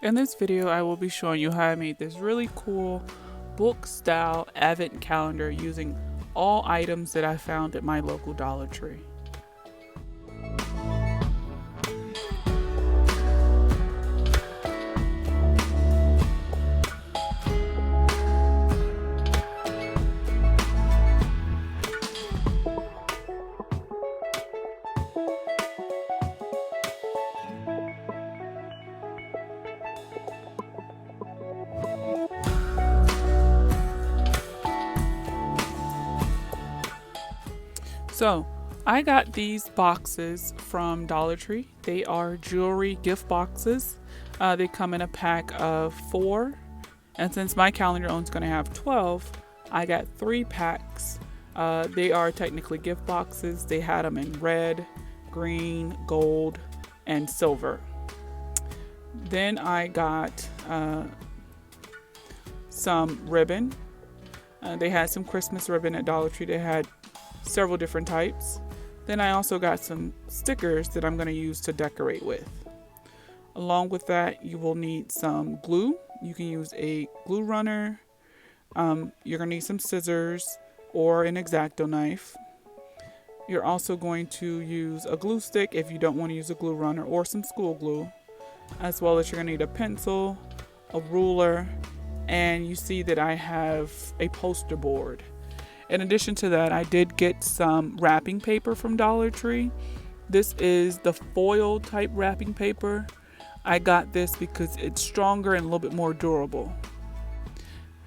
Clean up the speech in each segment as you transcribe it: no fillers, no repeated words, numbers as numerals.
In this video, I will be showing you how I made this really cool book style advent calendar using all items that I found at my local Dollar Tree. So I got these boxes from Dollar Tree. They are jewelry gift boxes. They come in a pack of 4. And since my calendar only is going to have 12, I got 3 packs. They are technically gift boxes. They had them in red, green, gold, and silver. Then I got some ribbon. They had some Christmas ribbon at Dollar Tree. They had several different types. Then I also got some stickers that I'm going to use to decorate with. Along with that, you will need some glue. You can use a glue runner. You're going to need some scissors or an X-Acto knife. You're also going to use a glue stick if you don't want to use a glue runner, or some school glue, as well as you're going to need a pencil, a ruler, and you see that I have a poster board. In addition to that, I did get some wrapping paper from Dollar Tree. This is the foil type wrapping paper. I got this because it's stronger and a little bit more durable.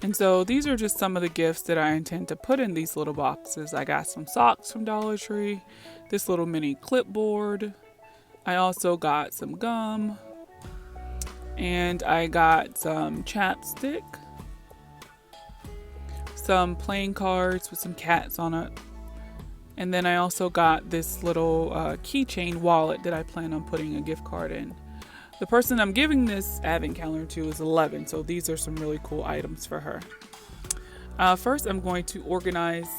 And so these are just some of the gifts that I intend to put in these little boxes. I got some socks from Dollar Tree, this little mini clipboard. I also got some gum, and I got some chapstick, some playing cards with some cats on it. And then I also got this little keychain wallet that I plan on putting a gift card in. The person I'm giving this advent calendar to is 11, so these are some really cool items for her. First, I'm going to organize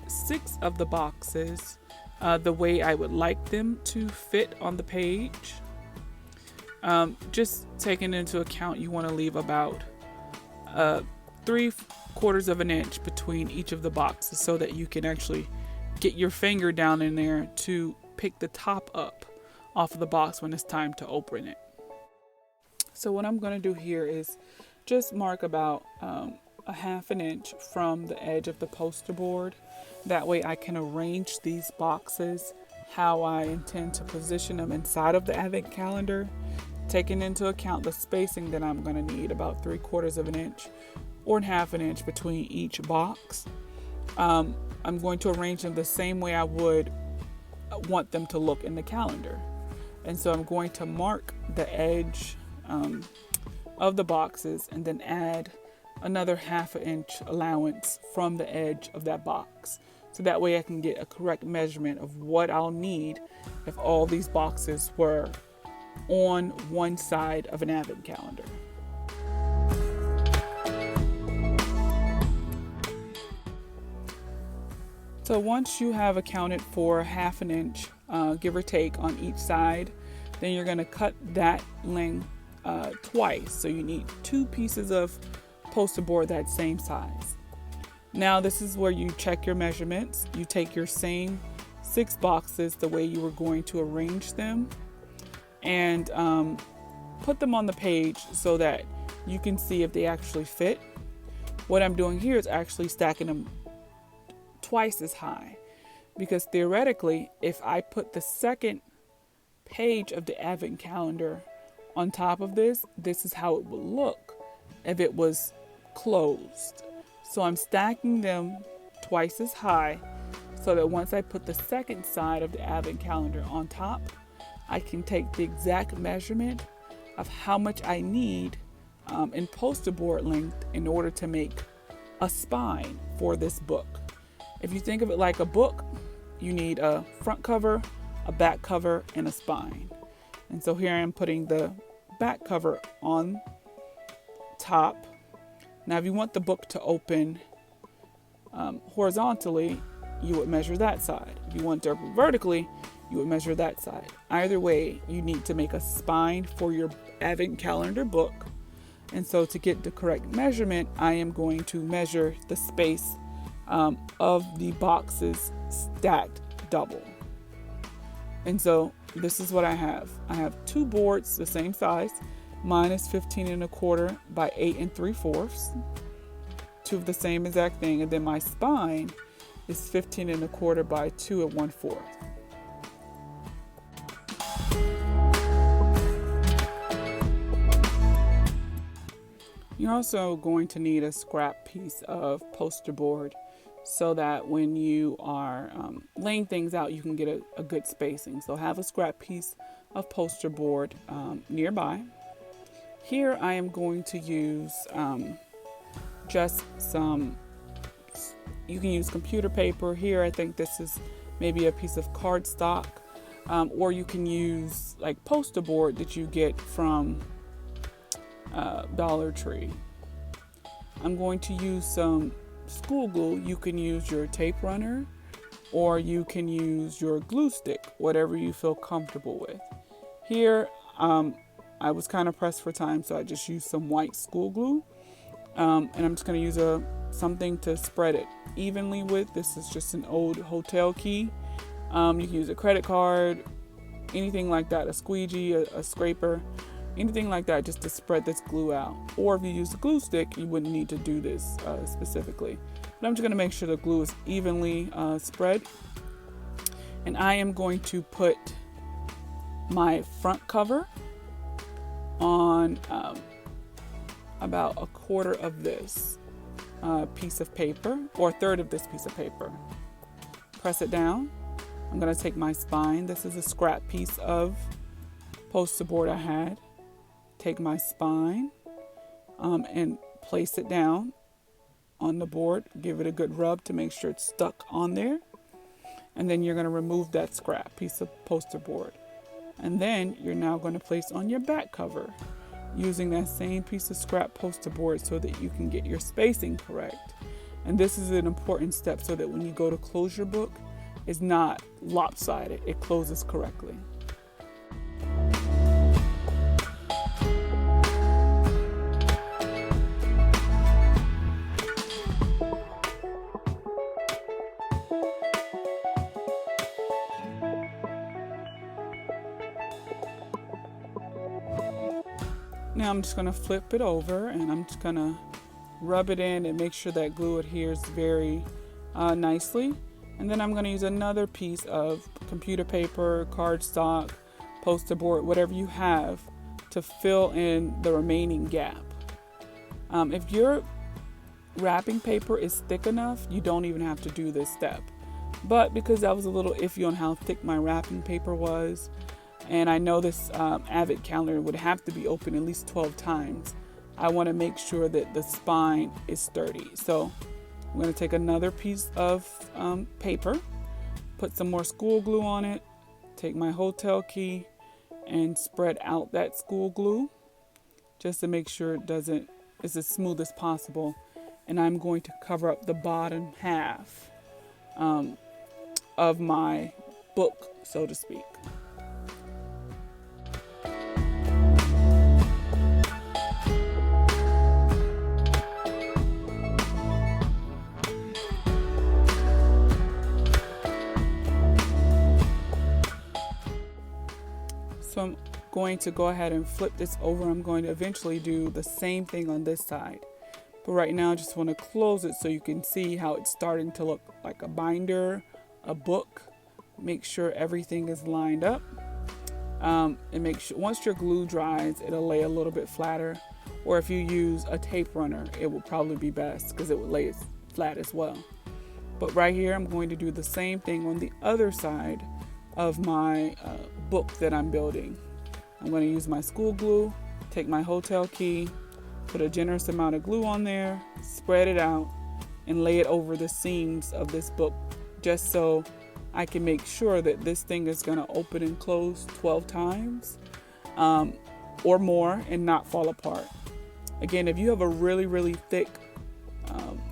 6 of the boxes the way I would like them to fit on the page. Just taking into account, you want to leave about 3/4 of an inch between each of the boxes so that you can actually get your finger down in there to pick the top up off of the box when it's time to open it. So what I'm going to do here is just mark about a 1/2 inch from the edge of the poster board. That way I can arrange these boxes how I intend to position them inside of the advent calendar, taking into account the spacing that I'm going to need, about 3/4 of an inch or 1/2 inch between each box. I'm going to arrange them the same way I would want them to look in the calendar. And so I'm going to mark the edge of the boxes and then add another 1/2 inch allowance from the edge of that box. So that way I can get a correct measurement of what I'll need if all these boxes were on one side of an advent calendar. So once you have accounted for 1/2 inch, give or take, on each side, then you're going to cut that length twice. So you need 2 pieces of poster board that same size. Now this is where you check your measurements. You take your same 6 boxes the way you were going to arrange them, and put them on the page so that you can see if they actually fit. What I'm doing here is actually stacking them twice as high, because theoretically, if I put the second page of the advent calendar on top of this is how it would look if it was closed. So I'm stacking them twice as high so that once I put the second side of the advent calendar on top, I can take the exact measurement of how much I need in poster board length in order to make a spine for this book. If you think of it like a book, you need a front cover, a back cover, and a spine. And so here I am putting the back cover on top. Now if you want the book to open horizontally, you would measure that side. If you want to open vertically, you would measure that side. Either way, you need to make a spine for your Advent calendar book. And so to get the correct measurement, I am going to measure the space of the boxes stacked double. And so this is what I have. I have 2 boards the same size. Mine is 15 1/4 by 8 3/4. 2 of the same exact thing. And then my spine is 15 1/4 by 2 1/4. You're also going to need a scrap piece of poster board so that when you are laying things out, you can get a good spacing. So have a scrap piece of poster board nearby. Here I am going to use just some, you can use computer paper. Here I think this is maybe a piece of cardstock, or you can use like poster board that you get from Dollar Tree. I'm going to use some school glue. You can use your tape runner or you can use your glue stick, whatever you feel comfortable with. Here, I was kind of pressed for time, so I just used some white school glue. And I'm just going to use something to spread it evenly with. This is just an old hotel key. You can use a credit card, anything like that, a squeegee, a scraper, anything like that, just to spread this glue out. Or if you use a glue stick, you wouldn't need to do this specifically. But I'm just going to make sure the glue is evenly spread. And I am going to put my front cover on about 1/4 of this piece of paper, or 1/3 of this piece of paper. Press it down. I'm going to take my spine. This is a scrap piece of poster board I had. Take my spine and place it down on the board. Give it a good rub to make sure it's stuck on there. And then you're going to remove that scrap piece of poster board. And then you're now going to place on your back cover using that same piece of scrap poster board so that you can get your spacing correct. And this is an important step so that when you go to close your book, it's not lopsided. It closes correctly. Now I'm just going to flip it over and I'm just going to rub it in and make sure that glue adheres very nicely. And then I'm going to use another piece of computer paper, cardstock, poster board, whatever you have to fill in the remaining gap. If your wrapping paper is thick enough, you don't even have to do this step. But because I was a little iffy on how thick my wrapping paper was, and I know this Advent calendar would have to be open at least 12 times, I want to make sure that the spine is sturdy. So I'm going to take another piece of paper, put some more school glue on it, take my hotel key and spread out that school glue just to make sure it's as smooth as possible. And I'm going to cover up the bottom half of my book, so to speak. So I'm going to go ahead and flip this over. I'm going to eventually do the same thing on this side. But right now I just want to close it so you can see how it's starting to look like a binder, a book. Make sure everything is lined up. And make sure once your glue dries, it'll lay a little bit flatter. Or if you use a tape runner, it will probably be best because it would lay flat as well. But right here, I'm going to do the same thing on the other side of my book that I'm building. I'm going to use my school glue, take my hotel key, put a generous amount of glue on there, spread it out, and lay it over the seams of this book just so I can make sure that this thing is going to open and close 12 times or more and not fall apart. Again, if you have a really thick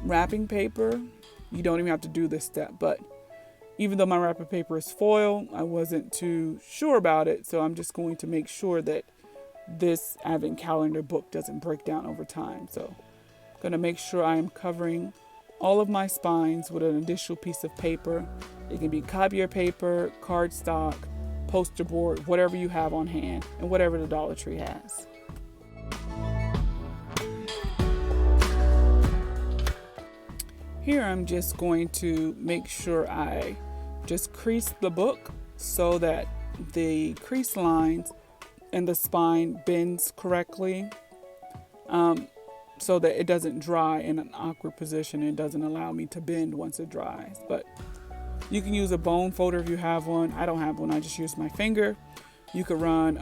wrapping paper, you don't even have to do this step, but Even though my wrapping paper is foil, I wasn't too sure about it. So I'm just going to make sure that this advent calendar book doesn't break down over time. So I'm going to make sure I am covering all of my spines with an additional piece of paper. It can be copier paper, cardstock, poster board, whatever you have on hand and whatever the Dollar Tree has. Here I'm just going to make sure I just crease the book so that the crease lines and the spine bends correctly, so that it doesn't dry in an awkward position. It doesn't allow me to bend once it dries. But you can use a bone folder if you have one. I don't have one. I just use my finger. You could run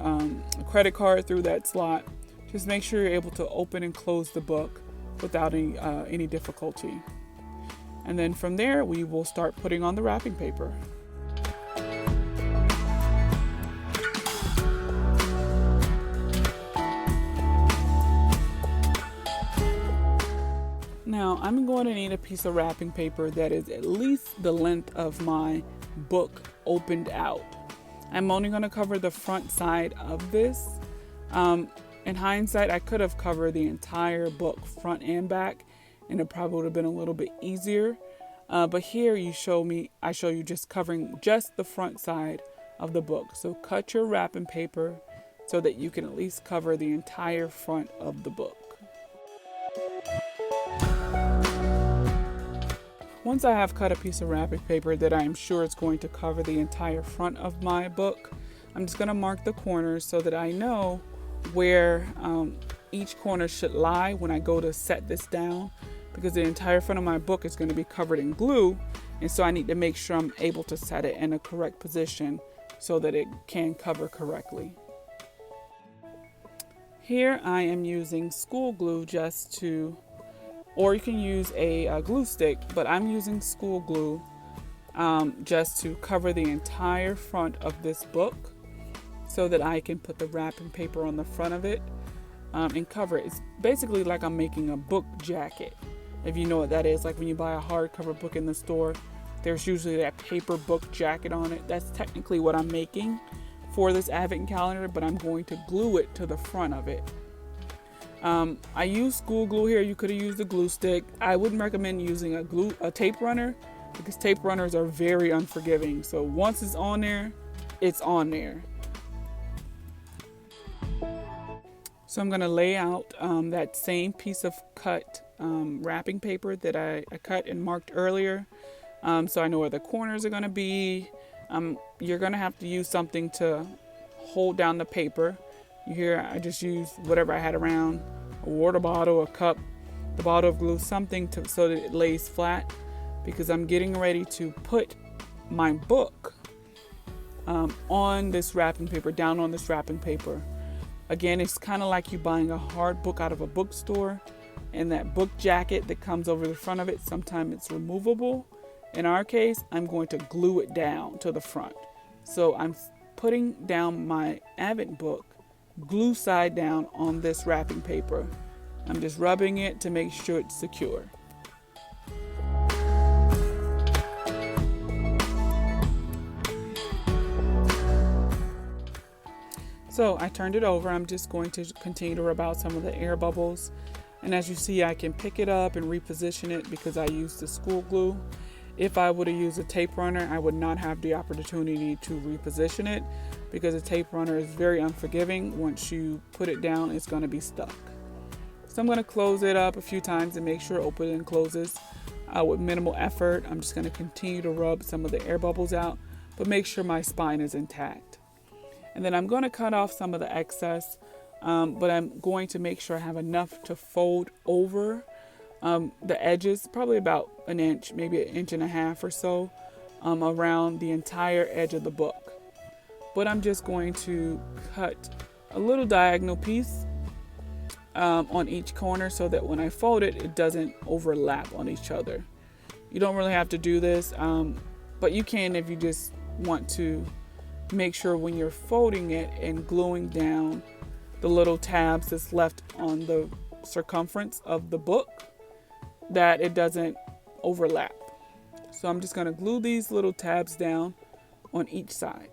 a credit card through that slot. Just make sure you're able to open and close the book without any difficulty. And then from there, we will start putting on the wrapping paper. Now, I'm going to need a piece of wrapping paper that is at least the length of my book opened out. I'm only going to cover the front side of this. In hindsight, I could have covered the entire book front and back, and it probably would have been a little bit easier. But here I show you just covering just the front side of the book. So cut your wrapping paper so that you can at least cover the entire front of the book. Once I have cut a piece of wrapping paper that I am sure is going to cover the entire front of my book, I'm just going to mark the corners so that I know where each corner should lie when I go to set this down, because the entire front of my book is going to be covered in glue, and so I need to make sure I'm able to set it in a correct position so that it can cover correctly. Here I am using school glue or you can use a glue stick, but I'm using school glue just to cover the entire front of this book so that I can put the wrapping paper on the front of it and cover it. It's basically like I'm making a book jacket. If you know what that is, like when you buy a hardcover book in the store, there's usually that paper book jacket on it. That's technically what I'm making for this advent calendar, but I'm going to glue it to the front of it. I use school glue here. You could have used a glue stick. I wouldn't recommend using a tape runner, because tape runners are very unforgiving. So once it's on there, it's on there. So I'm going to lay out that same piece of cut wrapping paper that I cut and marked earlier, so I know where the corners are going to be. You're going to have to use something to hold down the paper. Here I just used whatever I had around, a water bottle, a cup, the bottle of glue, something so that it lays flat, because I'm getting ready to put my book on this wrapping paper, down on this wrapping paper. Again, it's kind of like you buying a hard book out of a bookstore, and that book jacket that comes over the front of it, sometimes it's removable. In our case, I'm going to glue it down to the front. So I'm putting down my advent book glue side down on this wrapping paper. I'm just rubbing it to make sure it's secure. So I turned it over. I'm just going to continue to rub out some of the air bubbles. And as you see, I can pick it up and reposition it because I used the school glue. If I would have used a tape runner, I would not have the opportunity to reposition it, because a tape runner is very unforgiving. Once you put it down, it's going to be stuck. So I'm going to close it up a few times and make sure it opens and closes with minimal effort. I'm just going to continue to rub some of the air bubbles out, but make sure my spine is intact. And then I'm going to cut off some of the excess, but I'm going to make sure I have enough to fold over the edges, probably about an inch, maybe an inch and a half or so, around the entire edge of the book. But I'm just going to cut a little diagonal piece on each corner so that when I fold it, it doesn't overlap on each other. You don't really have to do this, but you can if you just want to make sure when you're folding it and gluing down the little tabs that's left on the circumference of the book, that it doesn't overlap. So I'm just going to glue these little tabs down on each side.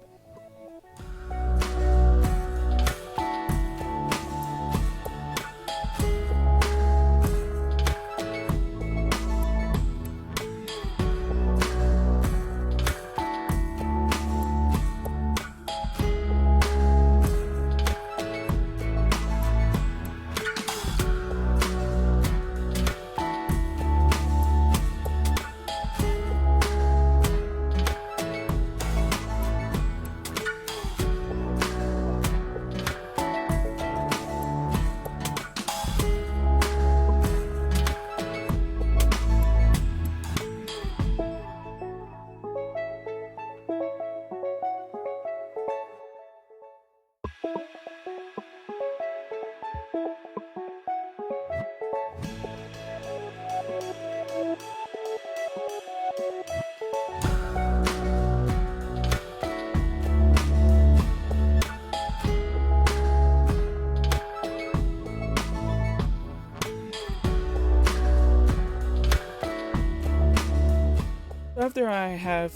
After I have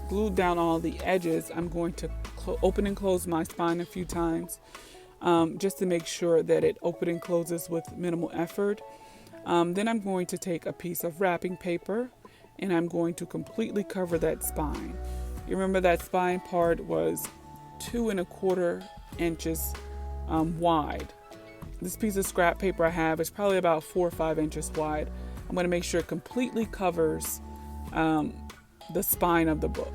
glued down all the edges, I'm going to open and close my spine a few times just to make sure that it open and closes with minimal effort. Then I'm going to take a piece of wrapping paper and I'm going to completely cover that spine. You remember that spine part was 2¼ inches wide. This piece of scrap paper I have is probably about 4 or 5 inches wide. I'm going to make sure it completely covers the spine of the book.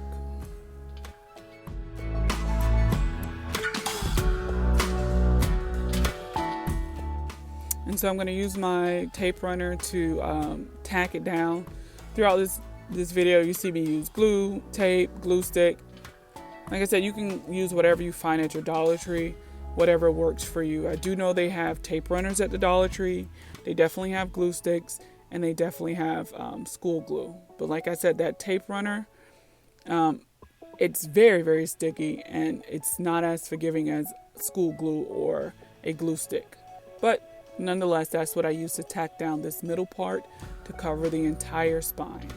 And so I'm going to use my tape runner to tack it down. Throughout this video, you see me use glue, tape, glue stick. Like I said, you can use whatever you find at your Dollar Tree, whatever works for you. I do know they have tape runners at the Dollar Tree. They definitely have glue sticks, and they definitely have school glue. But like I said, that tape runner, it's very, very sticky, and it's not as forgiving as school glue or a glue stick. But nonetheless, that's what I use to tack down this middle part to cover the entire spine.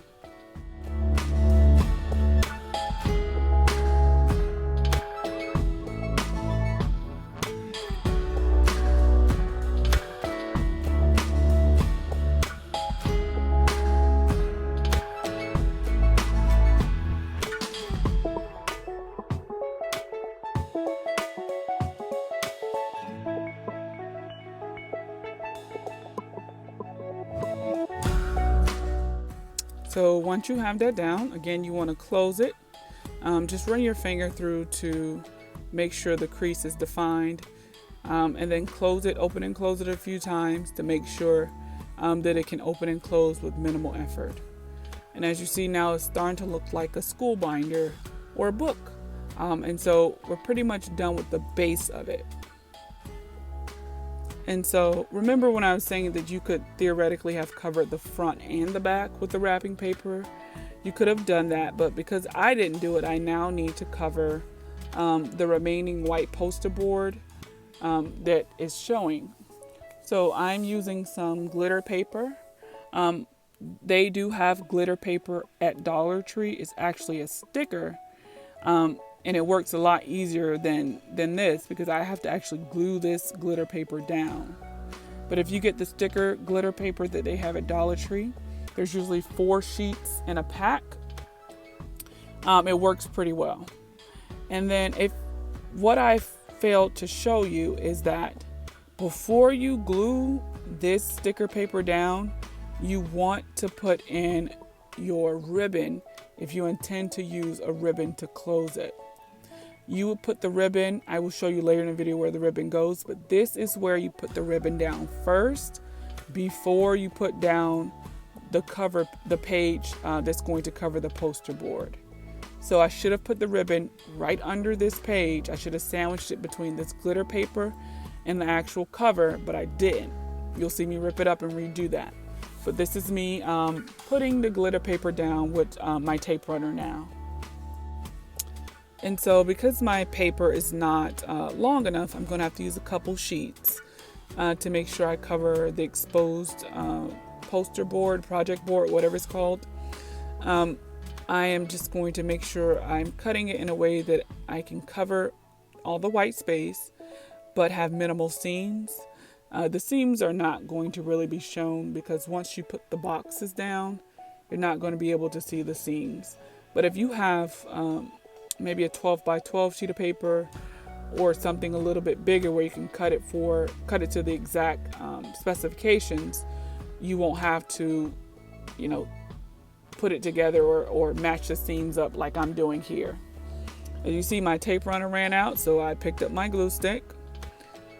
So once you have that down, again, you want to close it. Just run your finger through to make sure the crease is defined, and then close it, open and close it a few times to make sure that it can open and close with minimal effort. And as you see now, it's starting to look like a school binder or a book. And so we're pretty much done with the base of it. And so remember when I was saying that you could theoretically have covered the front and the back with the wrapping paper? You could have done that, but because I didn't do it, I now need to cover the remaining white poster board that is showing. So I'm using some glitter paper. They do have glitter paper at Dollar Tree. It's actually a sticker. And it works a lot easier than this because I have to actually glue this glitter paper down. But if you get the sticker glitter paper that they have at Dollar Tree, there's usually 4 sheets in a pack. It works pretty well. And then what I failed to show you is that before you glue this sticker paper down, you want to put in your ribbon if you intend to use a ribbon to close it. You would put the ribbon, I will show you later in the video where the ribbon goes, but this is where you put the ribbon down first before you put down the page that's going to cover the poster board. So I should have put the ribbon right under this page. I should have sandwiched it between this glitter paper and the actual cover, but I didn't. You'll see me rip it up and redo that. But this is me putting the glitter paper down with my tape runner now. And so because my paper is not long enough, I'm going to have to use a couple sheets to make sure I cover the exposed poster board, project board, whatever it's called. I am just going to make sure I'm cutting it in a way that I can cover all the white space but have minimal seams. The seams are not going to really be shown because once you put the boxes down, you're not going to be able to see the seams. But if you have maybe a 12 by 12 sheet of paper or something a little bit bigger where you can cut it to the exact specifications, you won't have to, put it together or match the seams up like I'm doing here. As you see, my tape runner ran out, so I picked up my glue stick.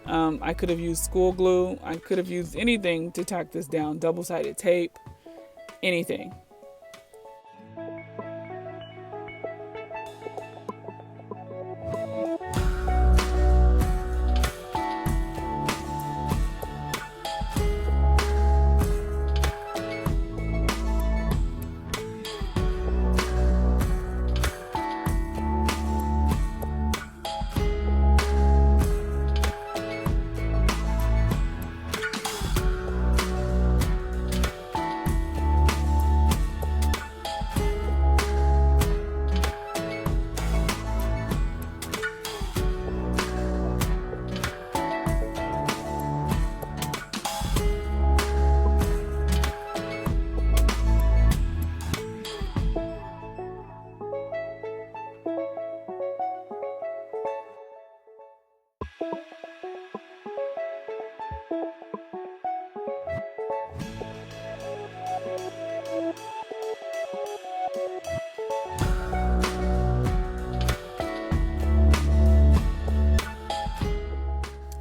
I could have used school glue. I could have used anything to tack this down, double-sided tape, anything.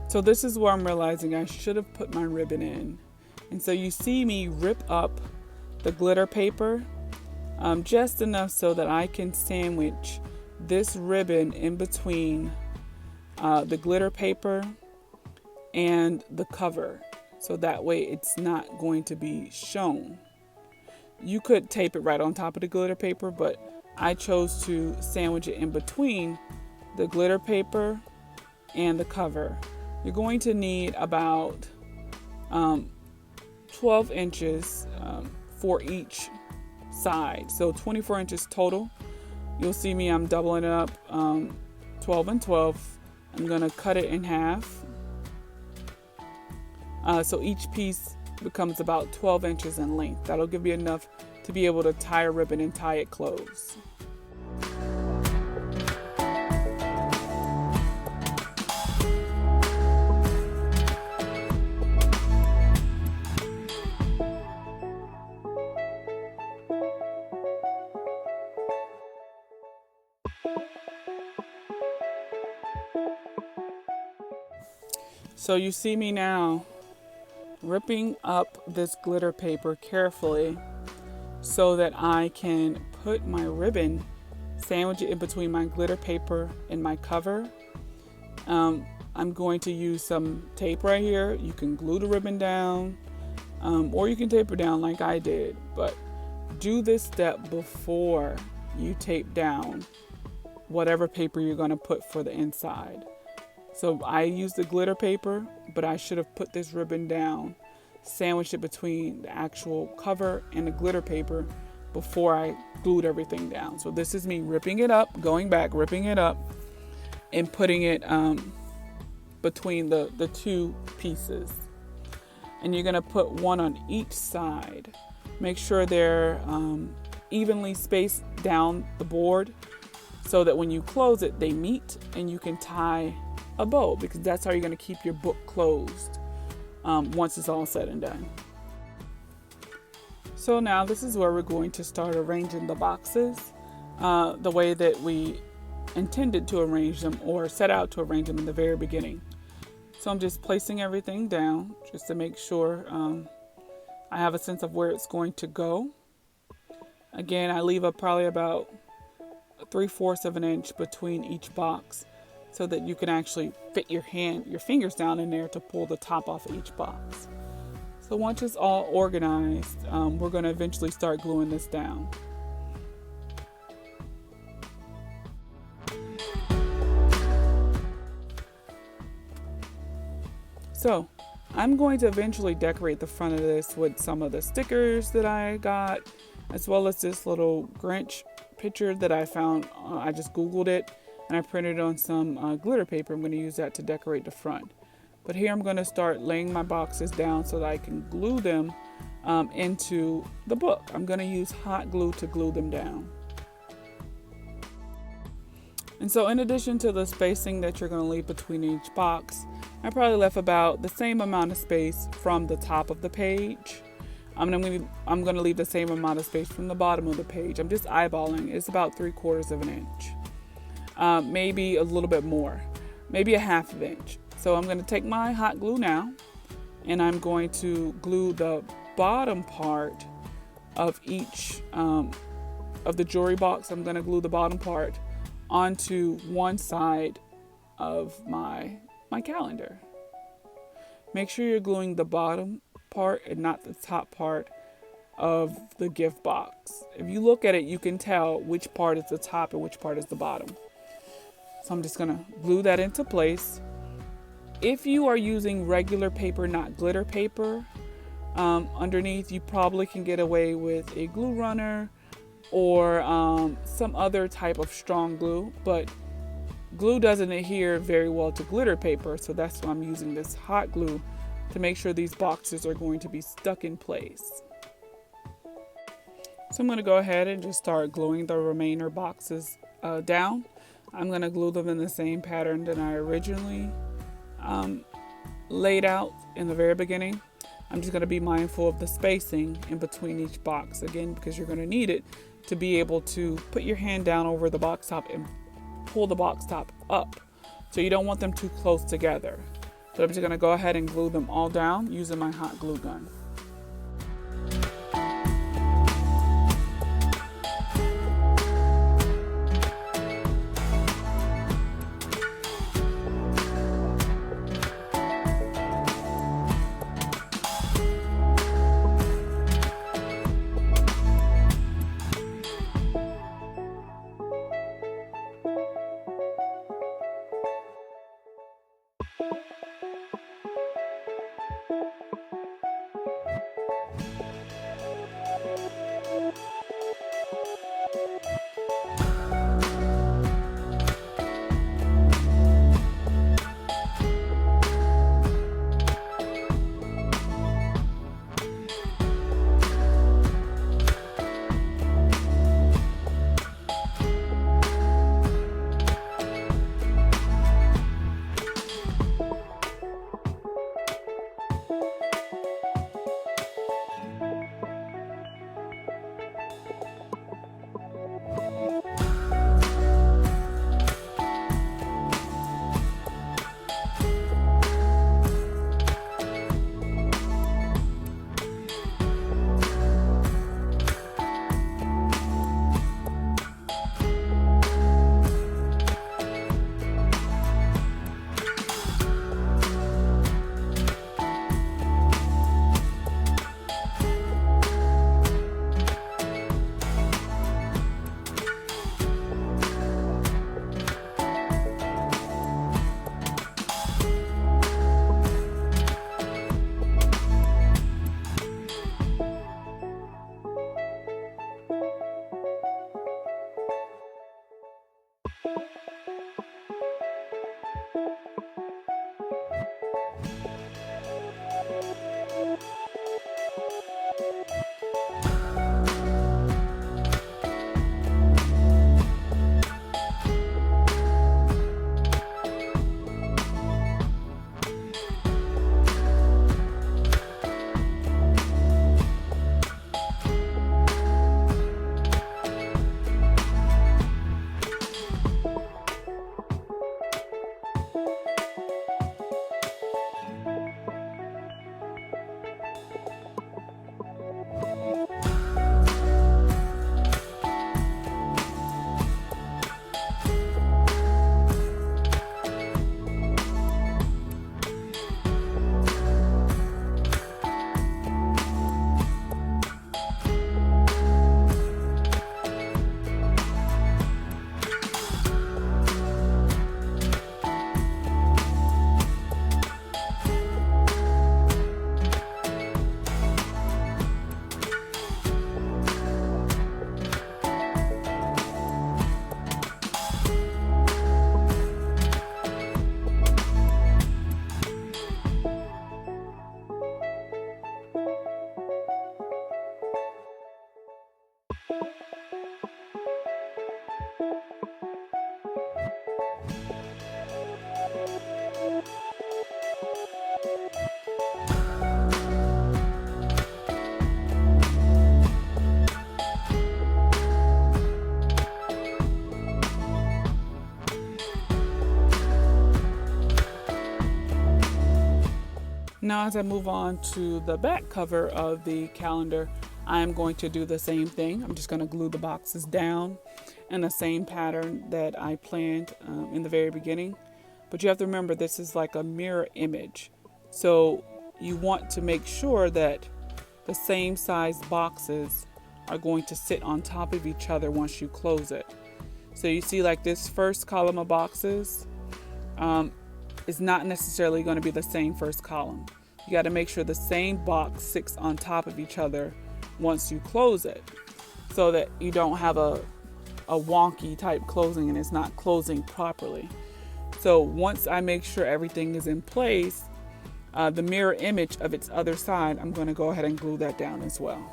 So this is where I'm realizing I should have put my ribbon in. And so you see me rip up the glitter paper just enough so that I can sandwich this ribbon in between the glitter paper and the cover. So that way it's not going to be shown. You could tape it right on top of the glitter paper, but I chose to sandwich it in between the glitter paper and the cover. You're going to need about 12 inches for each side. So 24 inches total. You'll see me, I'm doubling it up 12 and 12. I'm going to cut it in half. So each piece becomes about 12 inches in length. That'll give you enough to be able to tie a ribbon and tie it closed. So you see me now ripping up this glitter paper carefully so that I can put my ribbon, sandwich it in between my glitter paper and my cover. I'm going to use some tape right here. You can glue the ribbon down or you can tape it down like I did, but do this step before you tape down whatever paper you're going to put for the inside. So I used the glitter paper, but I should have put this ribbon down, sandwiched it between the actual cover and the glitter paper before I glued everything down. So this is me ripping it up, going back, ripping it up, and putting it between the two pieces. And you're gonna put one on each side. Make sure they're evenly spaced down the board so that when you close it, they meet and you can tie a bow, because that's how you're going to keep your book closed once it's all said and done. So now this is where we're going to start arranging the boxes the way that we intended to arrange them or set out to arrange them in the very beginning. So I'm just placing everything down just to make sure I have a sense of where it's going to go. Again, I leave up probably about 3/4 of an inch between each box, so that you can actually fit your fingers down in there to pull the top off of each box. So once it's all organized, we're going to eventually start gluing this down. So I'm going to eventually decorate the front of this with some of the stickers that I got, as well as this little Grinch picture that I found. I just Googled it and I printed it on some glitter paper. I'm going to use that to decorate the front. But here I'm going to start laying my boxes down so that I can glue them into the book. I'm going to use hot glue to glue them down. And so in addition to the spacing that you're going to leave between each box, I probably left about the same amount of space from the top of the page. I'm going to leave the same amount of space from the bottom of the page. I'm just eyeballing. It's about 3/4 of an inch. Maybe a little bit more. Maybe a 1/2 inch. So I'm going to take my hot glue now and I'm going to glue the bottom part of each of the jewelry box. I'm going to glue the bottom part onto one side of my calendar. Make sure you're gluing the bottom part and not the top part of the gift box. If you look at it, you can tell which part is the top and which part is the bottom. So I'm just going to glue that into place. If you are using regular paper, not glitter paper, underneath, you probably can get away with a glue runner or some other type of strong glue, but glue doesn't adhere very well to glitter paper, so that's why I'm using this hot glue to make sure these boxes are going to be stuck in place. So I'm going to go ahead and just start gluing the remainder boxes down. I'm going to glue them in the same pattern that I originally laid out in the very beginning. I'm just going to be mindful of the spacing in between each box, again, because you're going to need it to be able to put your hand down over the box top and pull the box top up. So you don't want them too close together. So I'm just going to go ahead and glue them all down using my hot glue gun. Now, as I move on to the back cover of the calendar, I'm going to do the same thing. I'm just going to glue the boxes down in the same pattern that I planned in the very beginning. But you have to remember, this is like a mirror image. So you want to make sure that the same size boxes are going to sit on top of each other once you close it. So you see, like, this first column of boxes is not necessarily going to be the same first column. You got to make sure the same box sits on top of each other once you close it, so that you don't have a wonky type closing and it's not closing properly. So once I make sure everything is in place, the mirror image of its other side, I'm going to go ahead and glue that down as well.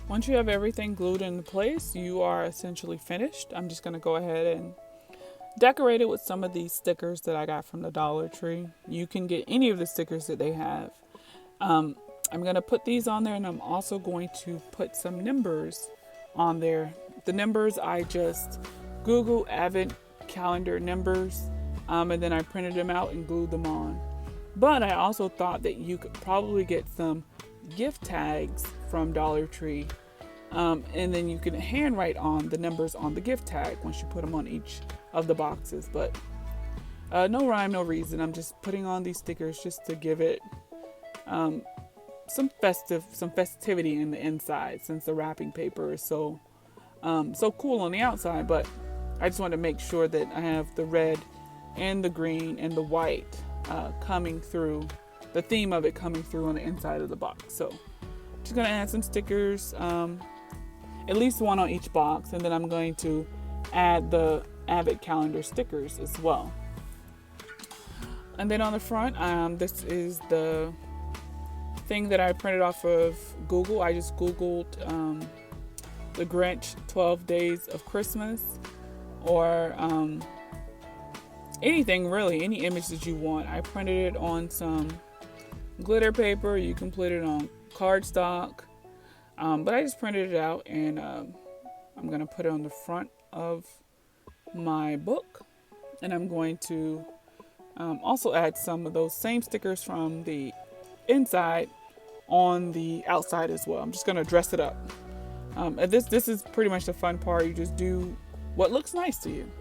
Once you have everything glued into place, you are essentially finished. I'm just going to go ahead and decorate it with some of these stickers that I got from the Dollar Tree. You can get any of the stickers that they have. I'm going to put these on there, and I'm also going to put some numbers on there. The numbers, I just Google Advent calendar numbers, and then I printed them out and glued them on. But I also thought that you could probably get some gift tags from Dollar Tree, and then you can handwrite on the numbers on the gift tag once you put them on each of the boxes. But no rhyme, no reason. I'm just putting on these stickers just to give it some festivity in the inside, since the wrapping paper is so cool on the outside. But I just want to make sure that I have the red and the green and the white coming through, the theme of it coming through on the inside of the box. So just going to add some stickers, at least one on each box, and then I'm going to add the Advent calendar stickers as well. And then on the front, this is the thing that I printed off of Google. I just Googled the Grinch 12 Days of Christmas, or anything really, any image that you want. I printed it on some glitter paper. You can put it on cardstock, but I just printed it out, and I'm going to put it on the front of my book, and I'm going to also add some of those same stickers from the inside on the outside as well. I'm just going to dress it up. And this is pretty much the fun part. You just do what looks nice to you.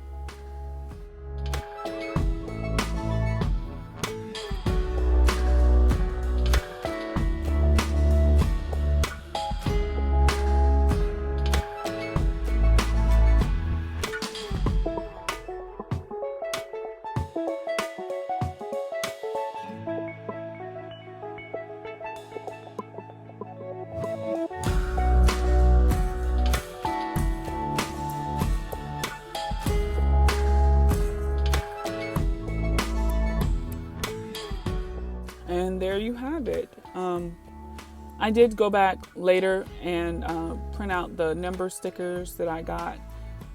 And there you have it. I did go back later and print out the number stickers that I got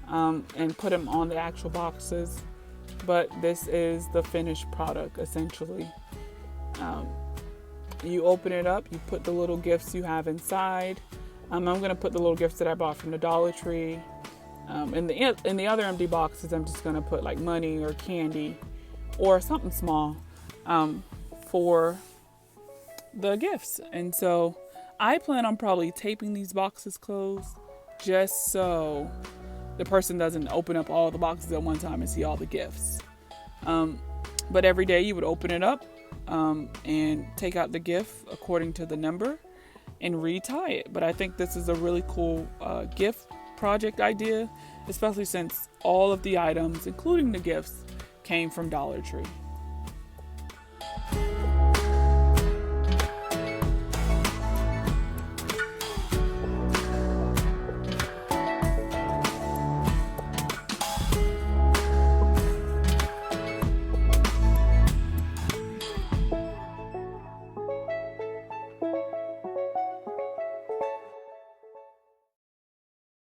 and put them on the actual boxes. But this is the finished product, essentially. You open it up, you put the little gifts you have inside. I'm going to put the little gifts that I bought from the Dollar Tree. In the other empty boxes, I'm just going to put like money or candy or something small for the gifts. And so I plan on probably taping these boxes closed just so the person doesn't open up all the boxes at one time and see all the gifts. But every day you would open it up and take out the gift according to the number and retie it. But I think this is a really cool gift project idea, especially since all of the items, including the gifts, came from Dollar Tree.